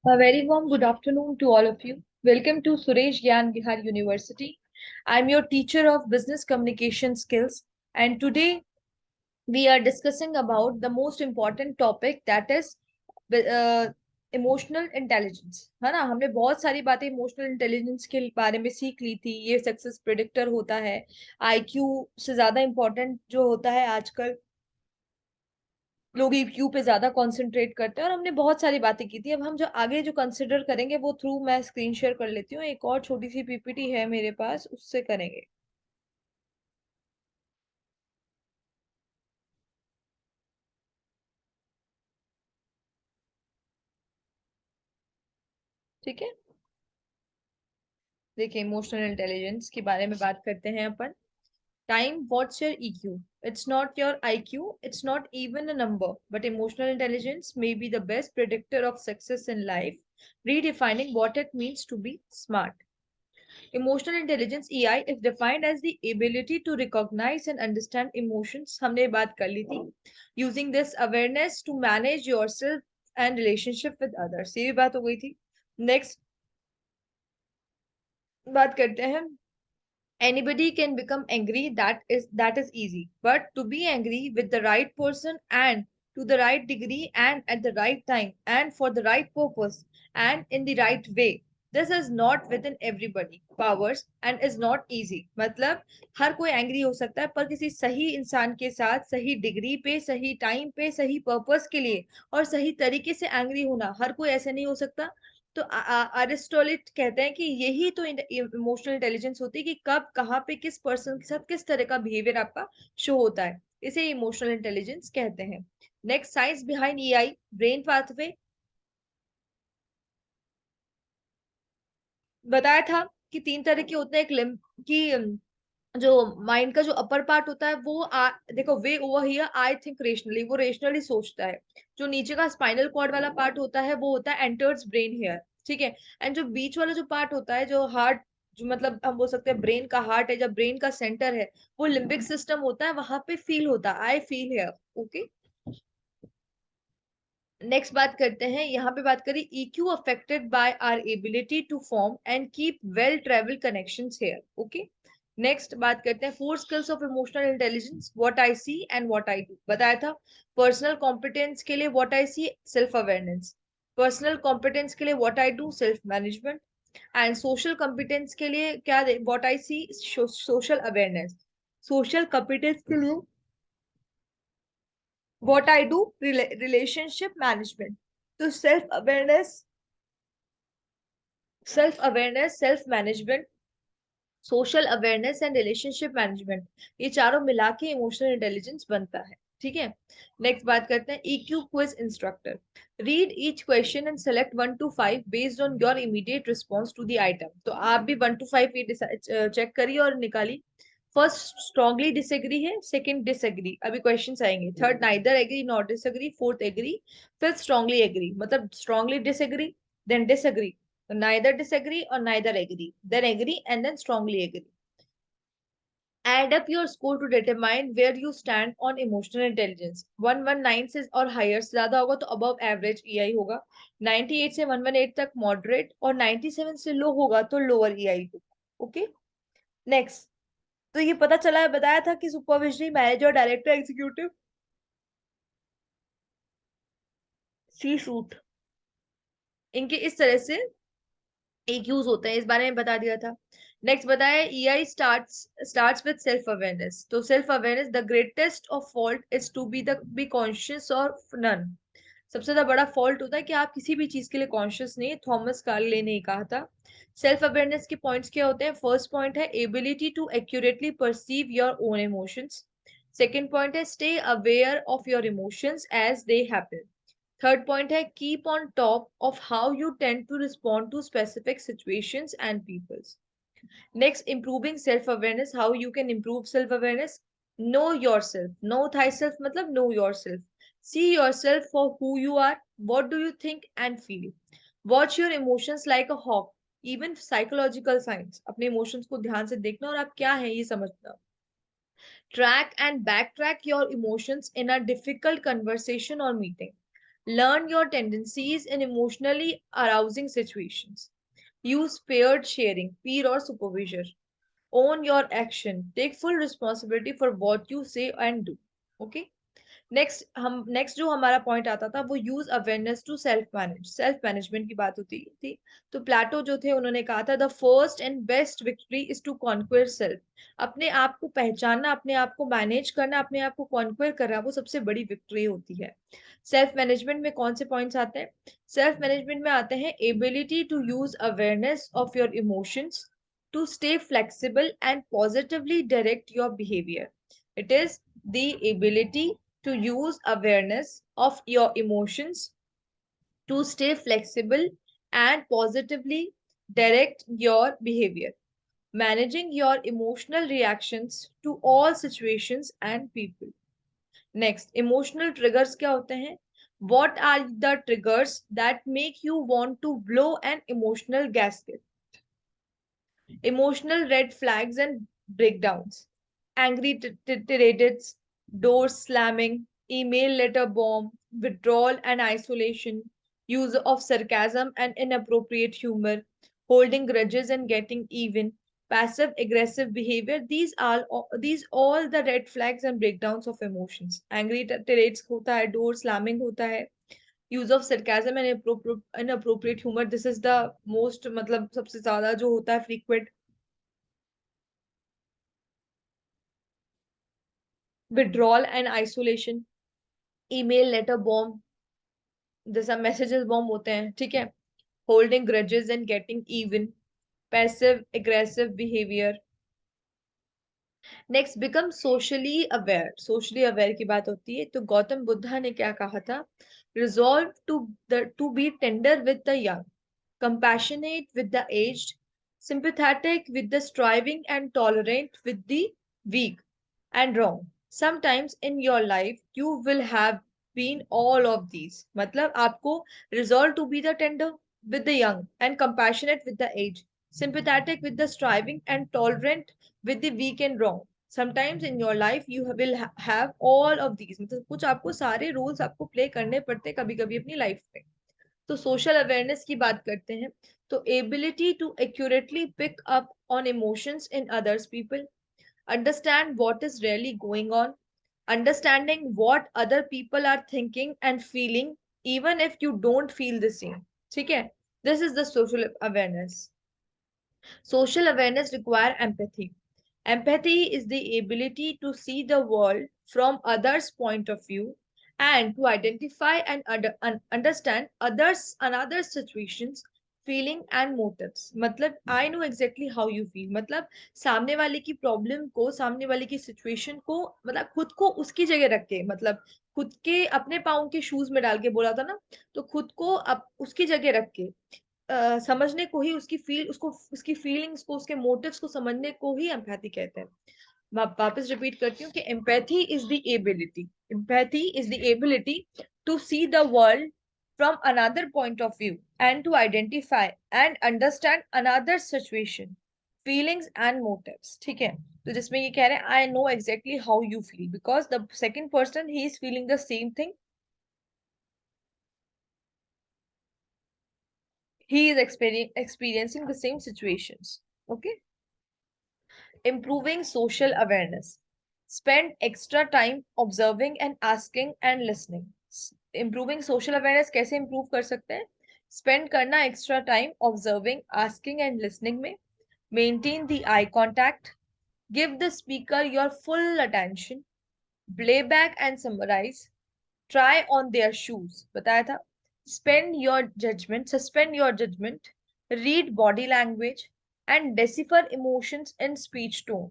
A very warm good afternoon to all of you. Welcome to Suresh Gyan Vihar University. I'm your teacher of business communication skills, and today we are discussing about the most important topic, that is emotional intelligence. है ना, हमने बहुत सारी बातें emotional intelligence के बारे में सीख ली थी। ये सक्सेस प्रिडिक्टर होता है, आईक्यू से ज्यादा इम्पोर्टेंट जो होता है आजकल। लोग ईक्यू पे ज्यादा कंसंट्रेट करते हैं, और हमने बहुत सारी बातें की थी। अब हम जो आगे जो कंसिडर करेंगे वो थ्रू मैं स्क्रीन शेयर कर लेती हूँ, एक और छोटी सी पीपीटी है मेरे पास, उससे करेंगे। ठीक है, देखिए इमोशनल इंटेलिजेंस के बारे में बात करते हैं अपन। Time, what's your EQ? It's not your IQ, it's not even a number, but emotional intelligence may be the best predictor of success in life, redefining what it means to be smart. Emotional intelligence EI is defined as the ability to recognize and understand emotions, हमने बात कर ली थी, using this awareness to manage yourself and relationship with others, ये भी बात हो गई थी। नेक्स्ट बात करते हैं, anybody can become angry, that is easy, but to be angry with the right person and to the right degree and at the right time and for the right purpose and in the right way, this is not within everybody powers and is not easy। मतलब हर कोई angry हो सकता है, पर किसी सही इंसान के साथ सही डिग्री पे सही टाइम पे सही पर्पस के लिए और सही तरीके से एंग्री होना हर कोई ऐसे नहीं हो सकता। तो अरिस्टोलिट कहते हैं कि यही तो इमोशनल इंटेलिजेंस होती है, कि कब कहाँ पे किस पर्सन के साथ किस तरह का बिहेवियर आपका शो होता है, इसे इमोशनल इंटेलिजेंस कहते हैं। Next, science behind EI, brain pathway. बताया था कि तीन तरह के होते हैं, एक लिम की जो माइंड का जो अपर पार्ट होता है वो देखो, way over here I think rationally, वो रेशनली सोचता है। जो नीचे का स्पाइनल कॉर्ड वाला पार्ट होता है वो होता है एंटर्स ब्रेन हेयर। ठीक है। एंड जो बीच वाला जो पार्ट होता है, जो हार्ट, जो मतलब हम बोल सकते हैं ब्रेन का हार्ट है, जब ब्रेन का सेंटर है, वो लिम्बिक सिस्टम होता है, वहां पे फील होता है, I feel here. Okay. Next बात करते हैं, यहाँ पे बात करें EQ affected by our ability to form and keep well travel connections here. Okay. Next बात करते हैं, four skills of emotional intelligence, what I see and what I do. बताया था पर्सनल कॉम्पिटेंस के लिए what I see, self awareness. Personal competence के लिए what I do, self management. And social competence के लिए क्या, what I see, social awareness. Social competence के लिए what I do, relationship management। तो self self management, social awareness and relationship management, ये चारों मिला के इमोशनल इंटेलिजेंस बनता है। ठीक है। नेक्स्ट बात करते हैं, EQ quiz instructor. Read each question and select 1 to 5 based on your immediate response to the item. तो आप भी 1 to 5 ये चेक करिए और निकालिए। फर्स्ट स्ट्रांगली डिसएग्री है, सेकंड डिसएग्री, अभी क्वेश्चंस आएंगे। Third neither agree not disagree, fourth agree, fifth strongly agree. मतलब strongly disagree, then disagree, neither disagree or neither agree, then agree and then strongly agree। Add up your score to determine where you stand on emotional intelligence। 119 से और higher से ज्यादा होगा तो above average EI होगा, 98 से 118 तक moderate, और 97 से लो होगा तो lower EI होगा। ओके। नेक्स्ट, तो ये पता चला है, बताया था कि सुपरविजनरी मैनेजर, डायरेक्टर, एग्जीक्यूटिव, सी सूट, इनके इस तरह से एक यूज होते हैं, इस बारे में बता दिया था। नेक्स्ट बताया, EI starts with self awareness. तो self awareness, the greatest of fault is to be conscious of none. सबसे ज्यादा बड़ा फॉल्ट होता है कि आप किसी भी चीज के लिए कॉन्शियस नहीं है, थॉमस कार्ले ने कहा था। सेल्फ अवेयरनेस के पॉइंट्स क्या होते हैं? फर्स्ट पॉइंट है ability to accurately perceive your own emotions. Second point है stay aware of your emotions as they happen. Third point है keep on top of how you tend to respond to specific situations and peoples. Next, improving self-awareness, how you can improve self-awareness. Know yourself. Know thyself मतलब know yourself. See yourself for who you are. What do you think and feel? Watch your emotions like a hawk. Even psychological science. अपने emotions को ध्यान से देखना और आप क्या है ये समझना। Track and backtrack your emotions in a difficult conversation or meeting. Learn your tendencies in emotionally arousing situations. Use paired sharing, peer or supervisor. Own your action, take full responsibility for what you say and do. Okay. Next जो हमारा point आता था वो use awareness to self management की बात होती थी। तो प्लेटो जो थे उन्होंने कहा था the first and best victory is to conquer self. अपने आप को पहचानना, अपने आप को मैनेज करना, अपने आप को कॉन्क्वेयर करना, वो सबसे बड़ी विक्ट्री होती है। सेल्फ मैनेजमेंट में कौन से पॉइंट्स आते हैं? सेल्फ मैनेजमेंट में आते हैं ability to use awareness of your emotions to stay flexible and positively direct your behaviour. It is the ability to use awareness of your emotions to stay flexible and positively direct your behavior, managing your emotional reactions to all situations and people. Next, emotional triggers क्या होते हैं? What are the triggers that make you want to blow an emotional gasket? Emotional red flags and breakdowns, angry tirades, door slamming, email letter bomb, withdrawal and isolation, use of sarcasm and inappropriate humor, holding grudges and getting even, passive aggressive behavior. These all the red flags and breakdowns of emotions. Angry tirades होता है, door slamming होता है, use of sarcasm and inappropriate humour, this is the most, मतलब सबसे ज्यादा जो होता है frequent. Withdrawal and isolation, email letter bomb, जैसा मैसेजेस बॉम्ब होते हैं, ठीक है। Holding grudges and getting even, passive aggressive behaviour. Next, become socially aware. Socially aware की बात होती है तो गौतम बुद्धा ने क्या कहा था? Resolve to be tender with the young, compassionate with the aged, sympathetic with the striving, and tolerant with the weak and wrong. Sometimes in your life you will have been all of these. मतलब आपको resolve to be the tender with the young and compassionate with the aged, sympathetic with the striving, and tolerant with the weak and wrong. Sometimes in your life you will have all of these. मतलब कुछ आपको सारे roles आपको play करने पड़ते कभी कभी अपनी लाइफ में। तो सोशल अवेयरनेस की बात करते हैं तो ability to accurately pick up on emotions in others people, understand what is really going on, understanding what other people are thinking and feeling even if you don't feel the same, ठीक है। this is the social awareness. Social awareness require empathy. Empathy is the ability to see the world from others' point of view and to identify and understand others another situations, feeling and motives. मतलब I know exactly how you feel. मतलब सामने वाले की problem को, सामने वाले की situation को, मतलब खुद को उसकी जगह रख के, मतलब खुद के अपने पाँव के शूज में डाल के बोला था ना, तो खुद को उसकी जगह रख के समझने को ही, उसकी फीलिंग्स को, उसके मोटिव्स को समझने को ही एम्पैथी कहते हैं। मैं वापस रिपीट करती हूँ कि empathy is the ability to see the world from another point of view and to identify and understand another situation, feelings and motives, ठीक है। तो जिसमें ये कह रहे हैं I know exactly how you feel because the second person he is feeling the same thing, he is experiencing the same situations. Okay. Improving social awareness. Spend extra time observing and asking and listening. Improving social awareness कैसे improve कर सकते हैं? Spend करना extra time observing, asking and listening में. Maintain the eye contact. Give the speaker your full attention. Play back and summarize. Try on their shoes. बताया था. Suspend your judgment, read body language and decipher emotions in speech tone.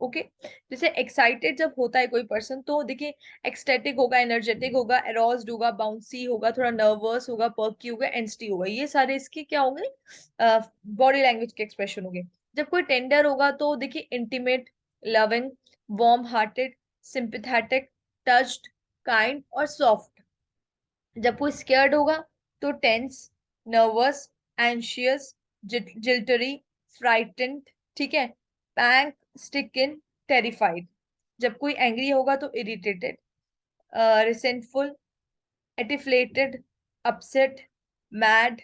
Okay जैसे excited जब होता है कोई person तो देखिए ecstatic होगा, एनर्जेटिक होगा, एरोज्ड होगा, बाउंसी होगा, थोड़ा नर्वस होगा, पर्की होगा, एंस्टी होगा, ये सारे इसके क्या होंगे? बॉडी लैंग्वेज के एक्सप्रेशन होंगे। जब कोई टेंडर होगा तो देखिए intimate, loving, warm hearted, sympathetic, touched, kind और सॉफ्ट। जब कोई स्केयर्ड होगा तो टेंस, नर्वस, एंशियस, जिल्टरी, फ्राइटेंड, ठीक है, पैंक, स्टिकन, टेरिफाइड। जब कोई एंग्री होगा तो irritated, resentful, एटिफ्लेटेड, upset, mad,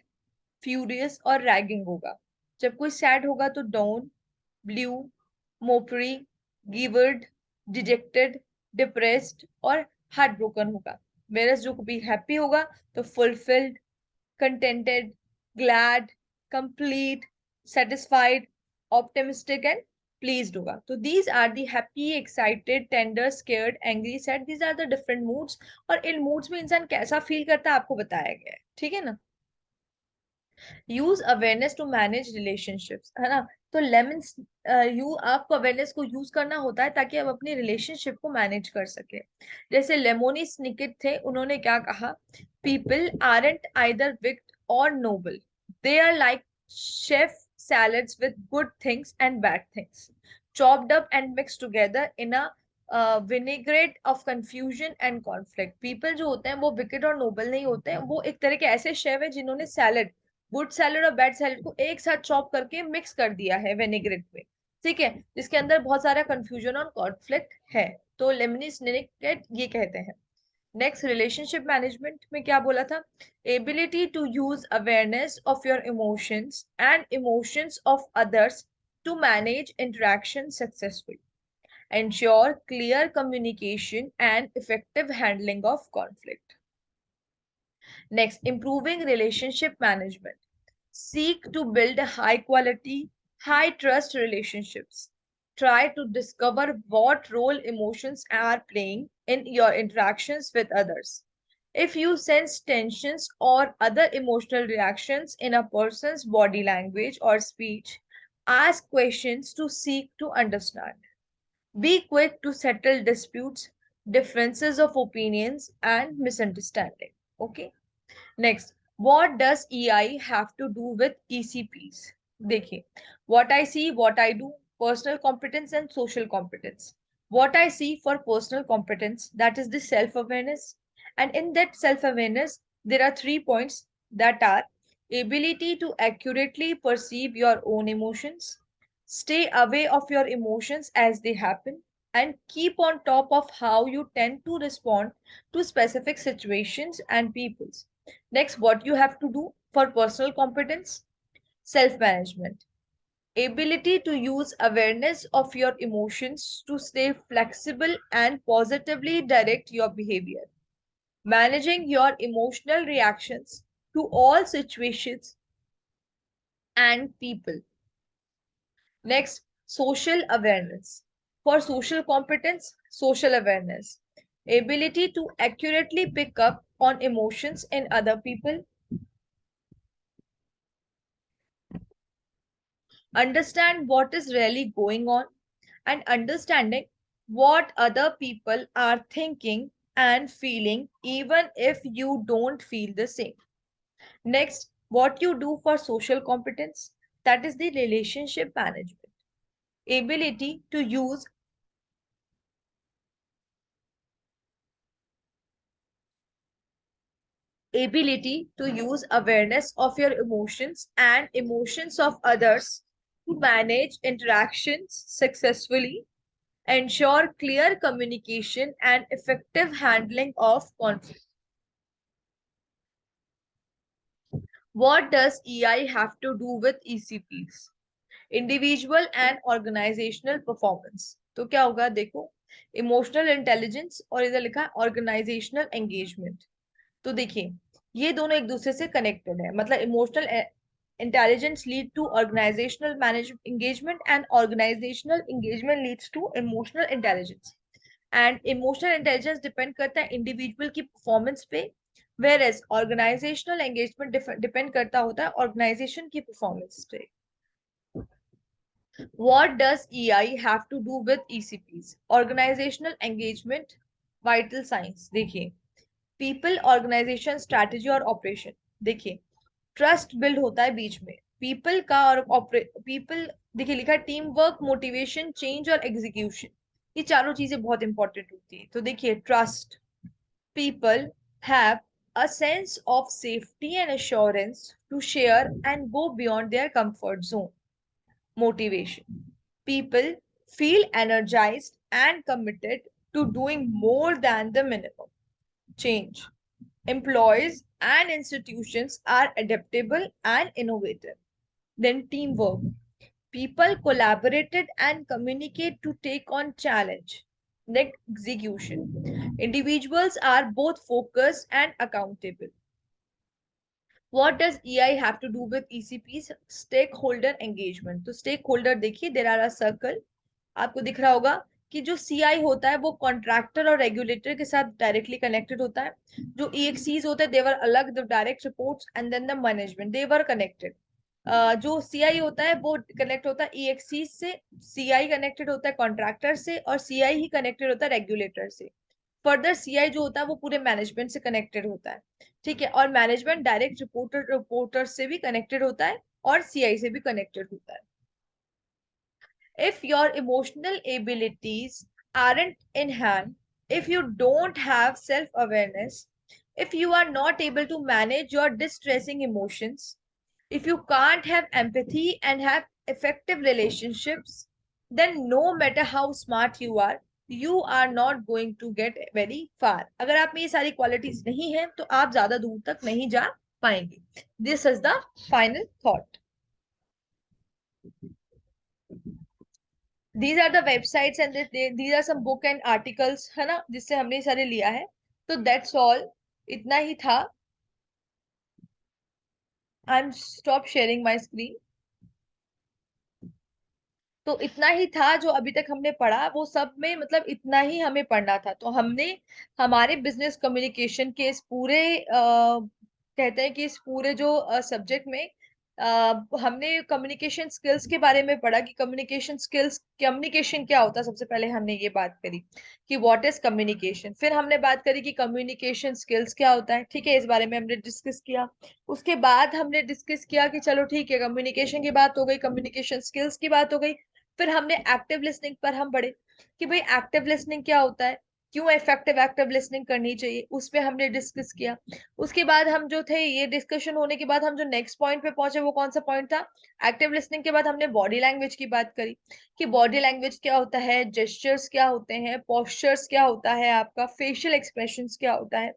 furious और रैगिंग होगा। जब कोई सैड होगा तो डाउन, ब्लू, मोपरी, गिवर्ड, डिजेक्टेड, डिप्रेस्ड और हार्ट ब्रोकन होगा। वेरस जो भी हैप्पी होगा तो fulfilled, contented, glad, complete, satisfied, optimistic and pleased होगा। तो these are the happy, excited, tender, scared, angry, sad. These are the different moods। और इन moods में इंसान कैसा फील करता है आपको बताया गया है, ठीक है ना। Use awareness to manage relationships, है ना। तो लेमन्स, यू आपको अवेयरनेस को यूज करना होता है ताकि आप अपनी रिलेशनशिप को मैनेज कर सके। जैसे लेमोनी स्निकेट थे, उन्होंने क्या कहा, पीपल आरंट आइदर विक्ड और noble, they are like chef salads with good things and bad things, chopped up and mixed together in a vinaigrette of confusion and conflict। people जो होते हैं वो विकेट और नोबल नहीं होते हैं, वो एक तरह के ऐसे शेफ है जिन्होंने सैलड, गुड सैलड और बैड सैलड को एक साथ चॉप करके मिक्स कर दिया है विनेग्रेट में, ठीक है, जिसके अंदर बहुत सारा कंफ्यूजन और कॉन्फ्लिक्ट है। तो लेमनिस निकेट ये कहते हैं। नेक्स्ट, रिलेशनशिप मैनेजमेंट में क्या बोला था, ability to use awareness of your emotions and emotions of others to manage interaction successfully, ensure clear communication and effective handling of conflict। Next, improving relationship management. Seek to build a high quality, high trust relationships. Try to discover what role emotions are playing in your interactions with others. If you sense tensions or other emotional reactions in a person's body language or speech, ask questions to seek to understand. Be quick to settle disputes, differences of opinions, and misunderstanding. Okay. Next, what does EI have to do with ECPs? देखिए, what I see, what I do, personal competence and social competence. What I see for personal competence, that is the self-awareness. And in that self-awareness, there are 3 points that are ability to accurately perceive your own emotions, stay away of your emotions as they happen, and keep on top of how you tend to respond to specific situations and peoples. Next, what you have to do for personal competence, self management, ability to use awareness of your emotions to stay flexible and positively direct your behavior, managing your emotional reactions to all situations and people. Next, social awareness. For social competence, social awareness, ability to accurately pick up on emotions in other people, understand what is really going on, and understanding what other people are thinking and feeling, even if you don't feel the same. Next, what you do for social competence, that is the relationship management, ability to use awareness of your emotions and emotions of others to manage interactions successfully, ensure clear communication and effective handling of conflict. What does EI have to do with ECPs? Individual and organizational performance। तो क्या होगा देखो, emotional intelligence और इधर लिखा है organisational engagement. तो देखिए, ये दोनों एक दूसरे से कनेक्टेड है, मतलब emotional intelligence lead to organizational manage engagement and organizational engagement leads to emotional intelligence। And emotional intelligence depend करता है इंडिविजुअल की परफॉर्मेंस पे, whereas organizational engagement depend करता होता है ऑर्गेनाइजेशन की परफॉर्मेंस पे। What does EI have to do with ECPs? Organizational engagement, vital signs। देखिए, पीपल, ऑर्गेनाइजेशन, स्ट्रैटेजी और ऑपरेशन। देखिए, ट्रस्ट बिल्ड होता है बीच में पीपल का और पीपल, देखिए लिखा टीम वर्क, मोटिवेशन, चेंज और एग्जीक्यूशन, ये चारों चीजें बहुत इंपॉर्टेंट होती है। तो देखिए, trust, people have a sense of safety and assurance to share and go beyond their comfort zone. Motivation, people feel energized and committed to doing more than the minimum. Change, Employees and institutions are adaptable and innovative. Then teamwork. People collaborated and communicate to take on challenge. Next, execution. Individuals are both focused and accountable. What does EI have to do with ECP's stakeholder engagement? तो stakeholder देखिए, there are a circle. आपको दिख रहा होगा कि जो CI होता है वो कॉन्ट्रैक्टर और रेगुलेटर के साथ डायरेक्टली कनेक्टेड होता है. जो ईएक्सीज होते हैं देवर अलग, the direct reports and then the management they're connected. जो सीआई होता है वो कनेक्ट होता है ईएक्सी से, सीआई कनेक्टेड होता है कॉन्ट्रैक्टर से, और सीआई ही कनेक्टेड होता है रेगुलेटर से. फर्दर सीआई जो होता है वो पूरे मैनेजमेंट से कनेक्टेड होता है. ठीक है, और मैनेजमेंट डायरेक्ट रिपोर्टर से भी कनेक्टेड होता है और सीआई से भी कनेक्टेड होता है. If your emotional abilities aren't in hand, if you don't have self awareness, if you are not able to manage your distressing emotions, if you can't have empathy and have effective relationships, then no matter how smart you are not going to get very far. अगर आप में ये सारी qualities नहीं है तो आप ज्यादा दूर तक नहीं जा पाएंगे. This is the final thought. These are the websites and these are some book and articles, है ना, जिससे हमने ये सारे लिया है. तो that's all. इतना ही था. I'm stop sharing my screen. तो इतना ही था जो अभी तक हमने पढ़ा, वो सब में मतलब इतना ही हमें पढ़ना था. तो हमने हमारे बिजनेस कम्युनिकेशन के इस पूरे कहते हैं कि इस पूरे जो सब्जेक्ट में हमने कम्युनिकेशन स्किल्स के बारे में पढ़ा कि कम्युनिकेशन क्या होता है. सबसे पहले हमने ये बात करी कि व्हाट इज कम्युनिकेशन. फिर हमने बात करी कि कम्युनिकेशन स्किल्स क्या होता है. ठीक है, इस बारे में हमने डिस्कस किया. उसके बाद हमने डिस्कस किया कि चलो ठीक है, कम्युनिकेशन की बात हो गई, कम्युनिकेशन स्किल्स की बात हो गई. फिर हमने एक्टिव लिसनिंग पर हम बढ़े कि भाई एक्टिव लिसनिंग क्या होता है, क्यों इफेक्टिव एक्टिव लिसनिंग करनी चाहिए, उस पे हमने डिस्कस किया. उसके बाद हम जो थे, ये डिस्कशन होने के बाद हम जो नेक्स्ट पॉइंट पे पहुंचे वो कौन सा पॉइंट था, एक्टिव लिसनिंग के बाद हमने बॉडी लैंग्वेज की बात करी कि बॉडी लैंग्वेज क्या होता है, जेस्चर्स क्या होते हैं, पोस्चर्स क्या होता है, आपका फेशियल एक्सप्रेशंस क्या होता है,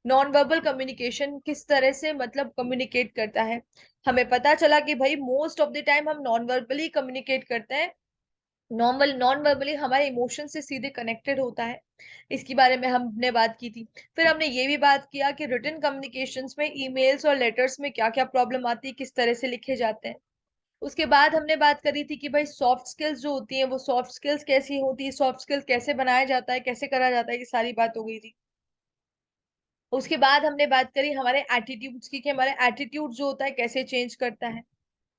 नॉन वर्बल कम्युनिकेशन किस तरह से मतलब कम्युनिकेट करता है. हमें पता चला कि भाई मोस्ट ऑफ द टाइम हम नॉन वर्बली कम्युनिकेट करते हैं. नॉन वर्बली हमारे इमोशन से सीधे कनेक्टेड होता है. इसके बारे में हमने बात की थी. फिर हमने ये भी बात किया कि रिटन कम्युनिकेशंस में ईमेल्स और लेटर्स में क्या क्या प्रॉब्लम आती है, किस तरह से लिखे जाते हैं. उसके बाद हमने बात करी थी कि भाई सॉफ्ट स्किल्स जो होती हैं वो सॉफ्ट स्किल्स कैसी होती है, सॉफ्ट स्किल्स कैसे बनाया जाता है, कैसे करा जाता है, ये सारी बात हो गई थी. उसके बाद हमने बात करी हमारे एटीट्यूड्स की कि हमारे एटीट्यूड जो होता है कैसे चेंज करता है.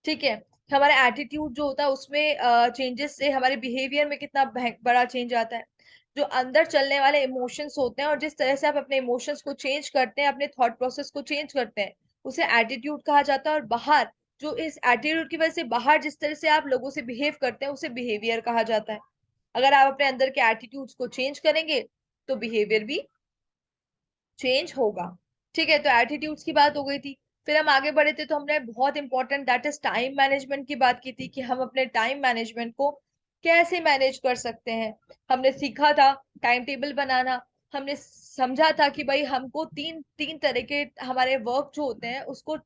ठीक है, हमारा एटीट्यूड जो होता है उसमें चेंजेस से हमारे बिहेवियर में कितना बड़ा चेंज आता है. जो अंदर चलने वाले इमोशंस होते हैं और जिस तरह से आप अपने इमोशंस को चेंज करते हैं, अपने थॉट प्रोसेस को चेंज करते हैं, उसे एटीट्यूड कहा जाता है. और बाहर जो इस एटीट्यूड की वजह से बाहर जिस तरह से आप लोगों से बिहेव करते हैं उसे बिहेवियर कहा जाता है. अगर आप अपने अंदर के एटीट्यूड्स को चेंज करेंगे तो बिहेवियर भी चेंज होगा. ठीक है, तो एटीट्यूड्स की बात हो गई थी. फिर हम आगे बढ़े थे तो हमने बहुत important that is time management की बात की थी कि हम अपने टाइम मैनेजमेंट को कैसे मैनेज कर सकते हैं. हमने सीखा था टाइम टेबल बनाना. हमने समझा था कि भाई हमको तीन तीन तरह के हमारे वर्क जो होते हैं उसको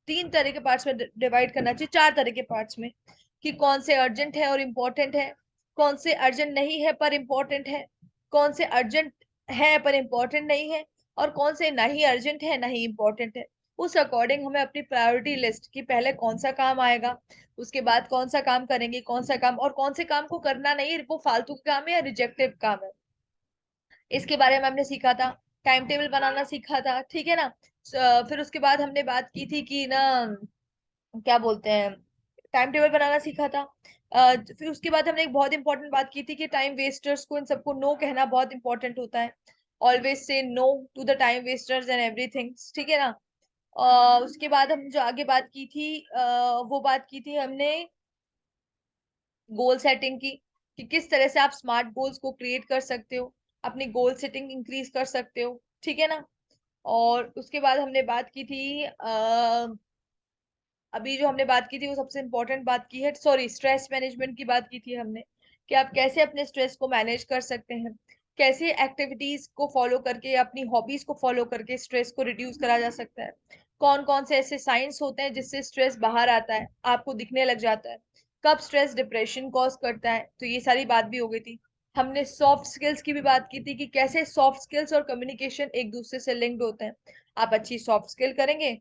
तीन तरह के पार्ट्स में डिवाइड करना चाहिए, चार तरह के पार्ट्स में, कि कौन से अर्जेंट है और इम्पोर्टेंट है, कौन से अर्जेंट नहीं है पर इम्पोर्टेंट है, कौन से अर्जेंट है पर इम्पोर्टेंट नहीं है, और कौन से नहीं अर्जेंट है नहीं इंपॉर्टेंट है. उस अकॉर्डिंग हमें अपनी प्रायोरिटी लिस्ट की पहले कौन सा काम आएगा, उसके बाद कौन सा काम करेंगे, कौन सा काम और कौन से काम को करना नहीं, वो फालतू का काम है या रिजेक्टिव काम है, इसके बारे में हमने सीखा था. टाइम टेबल बनाना सीखा था. ठीक है ना. फिर उसके बाद हमने बात की थी कि ना क्या बोलते हैं, टाइम टेबल बनाना सीखा था. फिर उसके बाद हमने एक बहुत इंपॉर्टेंट बात की थी कि टाइम वेस्टर्स को, इन सबको नो कहना बहुत इंपॉर्टेंट होता है. Always say no to the time wasters and everything. ठीक है ना. उसके बाद हम जो आगे बात की थी वो बात की थी हमने गोल सेटिंग की कि किस तरह से आप स्मार्ट गोल्स को क्रिएट कर सकते हो, अपनी गोल सेटिंग इंक्रीज कर सकते हो. ठीक है ना. और उसके बाद हमने बात की थी अभी जो हमने बात की थी वो सबसे इम्पोर्टेंट बात की है, सॉरी, स्ट्रेस मैनेजमेंट की बात की थी हमने कि आप कैसे अपने स्ट्रेस को मैनेज कर सकते हैं. कैसे एक्टिविटीज को फॉलो करके, अपनी हॉबीज को फॉलो करके स्ट्रेस को रिड्यूस करा जा सकता है, कौन कौन से ऐसे साइंस होते हैं जिससे स्ट्रेस बाहर आता है, आपको दिखने लग जाता है, कब स्ट्रेस डिप्रेशन कॉज करता है, तो ये सारी बात भी हो गई थी। हमने सॉफ्ट स्किल्स की भी बात की थी कि कैसे सॉफ्ट स्किल्स और कम्युनिकेशन एक दूसरे से लिंक्ड होते हैं। आप अच्छी सॉफ्ट स्किल करेंगे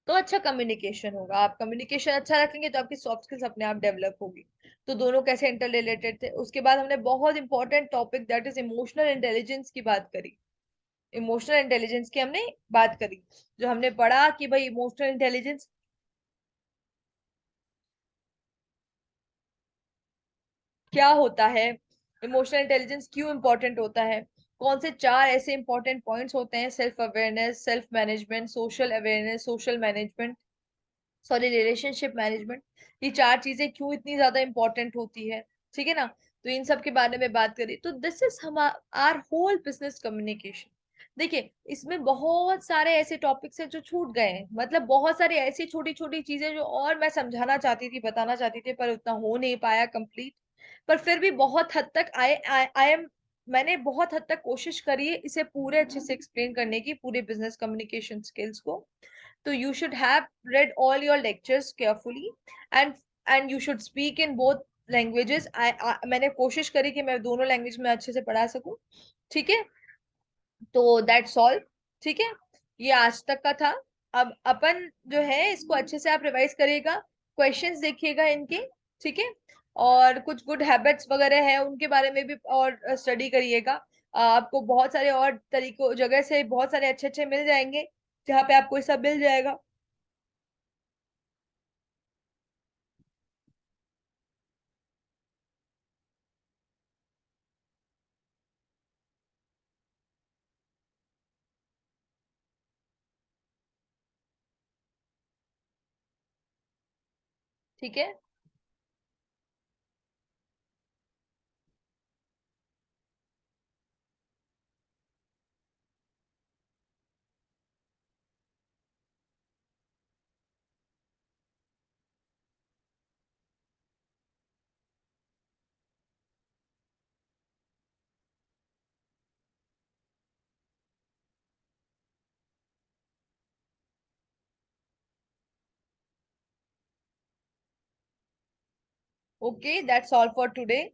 तो अच्छा कम्युनिकेशन होगा, आप कम्युनिकेशन अच्छा रखेंगे तो आपकी सॉफ्ट स्किल्स अपने आप डेवलप होगी। तो दोनों कैसे इंटर रिलेटेड थे। उसके बाद हमने बहुत important topic that is emotional intelligence की बात करी। इमोशनल इंटेलिजेंस की हमने बात करी, जो हमने पढ़ा कि भाई इमोशनल इंटेलिजेंस क्या होता है, इमोशनल इंटेलिजेंस क्यों इंपॉर्टेंट होता है, कौन से चार ऐसे इंपॉर्टेंट पॉइंट्स होते हैं, self awareness, self management, social awareness, social management, sorry relationship management, ये चार चीजें क्यों इतनी ज्यादा इंपॉर्टेंट होती है। ठीक है ना। तो इन सब के बारे में बात करी, तो दिस इज हम आर होल बिजनेस कम्युनिकेशन। देखिए इसमें बहुत सारे ऐसे टॉपिक्स हैं जो छूट गए हैं, मतलब बहुत सारी ऐसी छोटी छोटी चीजें जो और मैं समझाना चाहती थी, बताना चाहती थी, पर उतना हो नहीं पाया कंप्लीट। पर फिर भी बहुत हद तक आई एम मैंने बहुत हद तक कोशिश करी है इसे पूरे अच्छे से एक्सप्लेन करने की, पूरे बिजनेस कम्युनिकेशन स्किल्स को। So you should have read all your lectures carefully and you should speak in both languages. मैंने कोशिश करी कि मैं दोनों लैंग्वेज में अच्छे से पढ़ा सकूं। ठीक है। तो दैट्स ऑल। ठीक है। ये आज तक का था। अब अपन जो है इसको अच्छे से आप रिवाइज करिएगा, क्वेश्चंस देखिएगा इनके। ठीक है। और कुछ गुड हैबिट्स वगैरह है उनके बारे में भी और स्टडी करिएगा। आपको बहुत सारे और तरीकों जगह से बहुत सारे अच्छे अच्छे मिल जाएंगे जहाँ पे आपको ये सब मिल जाएगा। ठीक है। Okay, that's all for today.